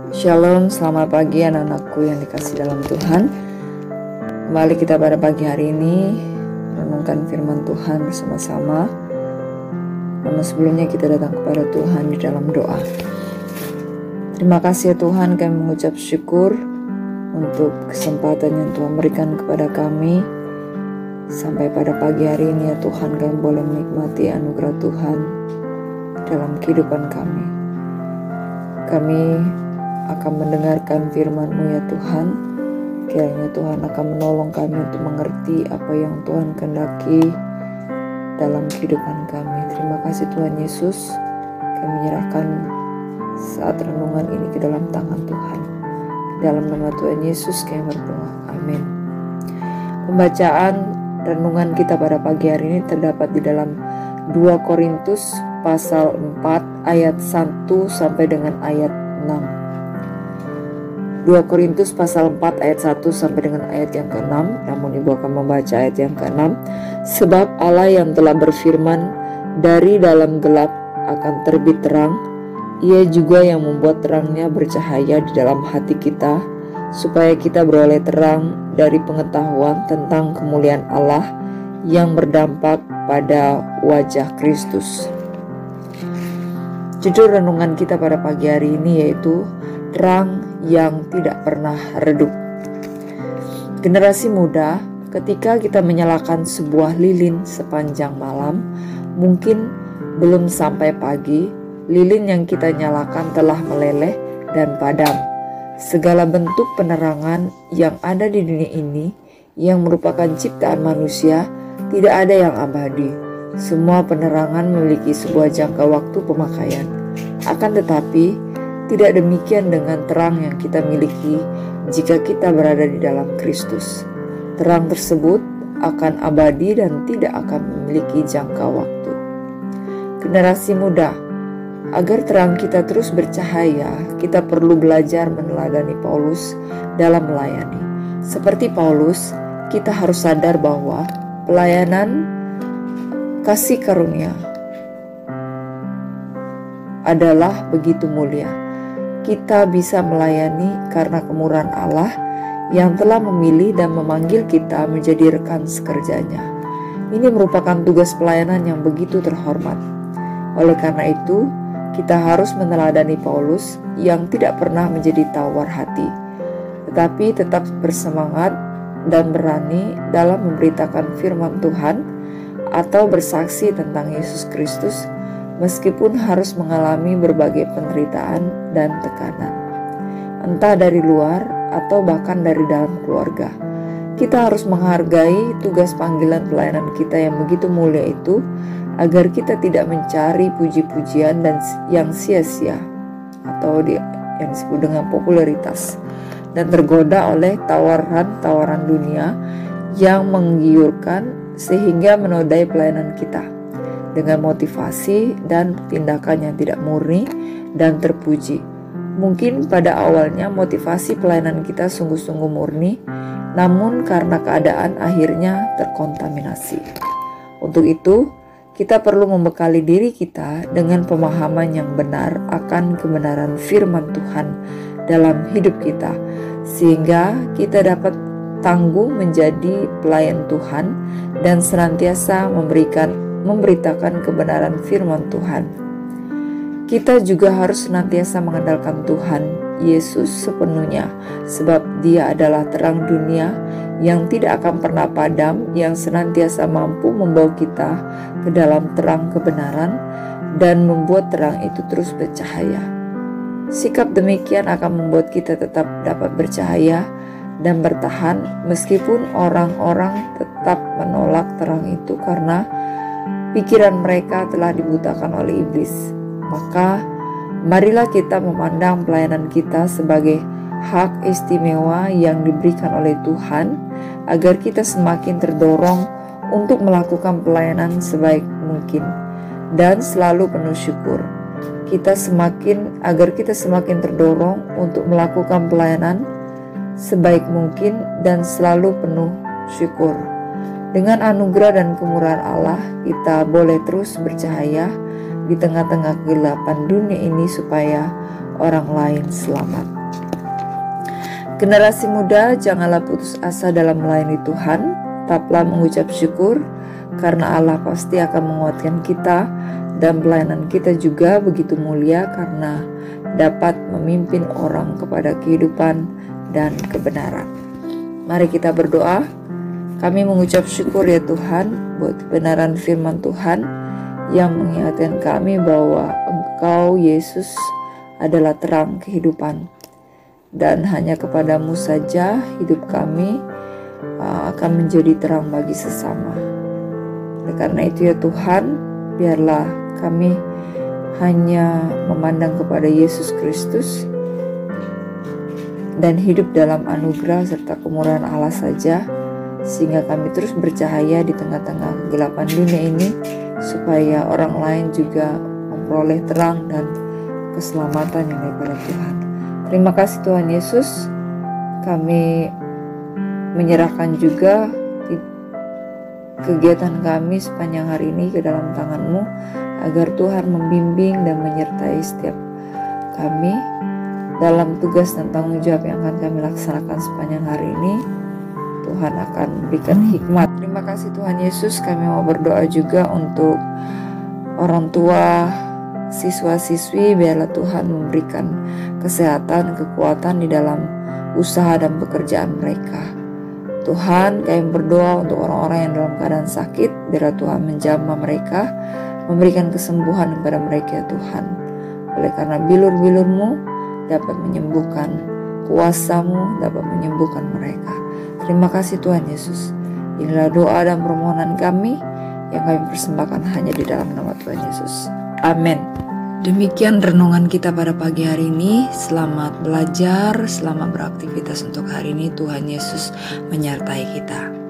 Shalom, selamat pagi anak-anakku yang dikasih dalam Tuhan. Kembali kita pada pagi hari ini renungkan firman Tuhan bersama-sama. Namun sebelumnya kita datang kepada Tuhan di dalam doa. Terima kasih ya Tuhan, kami mengucap syukur untuk kesempatan yang Tuhan berikan kepada kami. Sampai pada pagi hari ini ya Tuhan, kami boleh menikmati anugerah Tuhan dalam kehidupan kami. Kami akan mendengarkan firman-Mu ya Tuhan. Kiranya Tuhan akan menolong kami untuk mengerti apa yang Tuhan kehendaki dalam kehidupan kami. Terima kasih Tuhan Yesus. Kami menyerahkan saat renungan ini ke dalam tangan Tuhan. Dalam nama Tuhan Yesus kami berdoa. Amin. Pembacaan renungan kita pada pagi hari ini terdapat di dalam 2 Korintus pasal 4 ayat 1 sampai dengan ayat 6. 2 Korintus pasal 4 ayat 1 sampai dengan ayat yang ke-6. Namun ibu akan membaca ayat yang ke-6. Sebab Allah yang telah berfirman, dari dalam gelap akan terbit terang, Ia juga yang membuat terangnya bercahaya di dalam hati kita, supaya kita beroleh terang dari pengetahuan tentang kemuliaan Allah yang berdampak pada wajah Kristus. Judul renungan kita pada pagi hari ini yaitu terang yang tidak pernah redup. Generasi muda, ketika kita menyalakan sebuah lilin sepanjang malam, mungkin belum sampai pagi, lilin yang kita nyalakan telah meleleh dan padam. Segala bentuk penerangan yang ada di dunia ini, yang merupakan ciptaan manusia, tidak ada yang abadi. Semua penerangan memiliki sebuah jangka waktu pemakaian. Akan tetapi, tidak demikian dengan terang yang kita miliki jika kita berada di dalam Kristus. Terang tersebut akan abadi dan tidak akan memiliki jangka waktu. Generasi muda, agar terang kita terus bercahaya, kita perlu belajar meneladani Paulus dalam melayani. Seperti Paulus, kita harus sadar bahwa pelayanan kasih karunia adalah begitu mulia. Kita bisa melayani karena kemurahan Allah yang telah memilih dan memanggil kita menjadi rekan sekerjanya. Ini merupakan tugas pelayanan yang begitu terhormat. Oleh karena itu, kita harus meneladani Paulus yang tidak pernah menjadi tawar hati, tetapi tetap bersemangat dan berani dalam memberitakan firman Tuhan atau bersaksi tentang Yesus Kristus, meskipun harus mengalami berbagai penderitaan dan tekanan, entah dari luar atau bahkan dari dalam keluarga. Kita harus menghargai tugas panggilan pelayanan kita yang begitu mulia itu, agar kita tidak mencari puji-pujian dan yang sia-sia atau yang disebut dengan popularitas, dan tergoda oleh tawaran-tawaran dunia yang menggiurkan sehingga menodai pelayanan kita dengan motivasi dan tindakan yang tidak murni dan terpuji. Mungkin pada awalnya motivasi pelayanan kita sungguh-sungguh murni, namun karena keadaan akhirnya terkontaminasi. Untuk itu, kita perlu membekali diri kita dengan pemahaman yang benar akan kebenaran firman Tuhan dalam hidup kita, sehingga kita dapat tangguh menjadi pelayan Tuhan dan senantiasa memberitakan kebenaran firman Tuhan. Kita juga harus senantiasa mengandalkan Tuhan Yesus sepenuhnya, sebab Dia adalah terang dunia yang tidak akan pernah padam, yang senantiasa mampu membawa kita ke dalam terang kebenaran dan membuat terang itu terus bercahaya. Sikap demikian akan membuat kita tetap dapat bercahaya dan bertahan meskipun orang-orang tetap menolak terang itu karena pikiran mereka telah dibutakan oleh iblis. Maka marilah kita memandang pelayanan kita sebagai hak istimewa yang diberikan oleh Tuhan, agar kita semakin terdorong untuk melakukan pelayanan sebaik mungkin dan selalu penuh syukur. Agar kita semakin terdorong untuk melakukan pelayanan sebaik mungkin dan selalu penuh syukur. Dengan anugerah dan kemurahan Allah, kita boleh terus bercahaya di tengah-tengah kegelapan dunia ini, supaya orang lain selamat. Generasi muda, janganlah putus asa dalam melayani Tuhan, tetaplah mengucap syukur, karena Allah pasti akan menguatkan kita, dan pelayanan kita juga begitu mulia karena dapat memimpin orang kepada kehidupan dan kebenaran. Mari kita berdoa. Kami mengucap syukur ya Tuhan buat kebenaran firman Tuhan yang mengingatkan kami bahwa Engkau Yesus adalah terang kehidupan, dan hanya kepadamu saja hidup kami akan menjadi terang bagi sesama. Karena itu ya Tuhan, biarlah kami hanya memandang kepada Yesus Kristus dan hidup dalam anugerah serta kemurahan Allah saja, sehingga kami terus bercahaya di tengah-tengah kegelapan dunia ini, supaya orang lain juga memperoleh terang dan keselamatan yang daripada Tuhan. Terima kasih Tuhan Yesus. Kami menyerahkan juga kegiatan kami sepanjang hari ini ke dalam tangan-Mu, agar Tuhan membimbing dan menyertai setiap kami dalam tugas dan tanggung jawab yang akan kami laksanakan sepanjang hari ini. Tuhan akan berikan hikmat. Terima kasih Tuhan Yesus. Kami mau berdoa juga untuk orang tua, siswa-siswi, biarlah Tuhan memberikan kesehatan, kekuatan di dalam usaha dan pekerjaan mereka. Tuhan, kami berdoa untuk orang-orang yang dalam keadaan sakit, biarlah Tuhan menjamah mereka, memberikan kesembuhan kepada mereka ya Tuhan. Oleh karena bilur-bilur-Mu dapat menyembuhkan, kuasa-Mu dapat menyembuhkan mereka. Terima kasih Tuhan Yesus. Inilah doa dan permohonan kami yang kami persembahkan hanya di dalam nama Tuhan Yesus. Amin. Demikian renungan kita pada pagi hari ini. Selamat belajar, selamat beraktivitas untuk hari ini. Tuhan Yesus menyertai kita.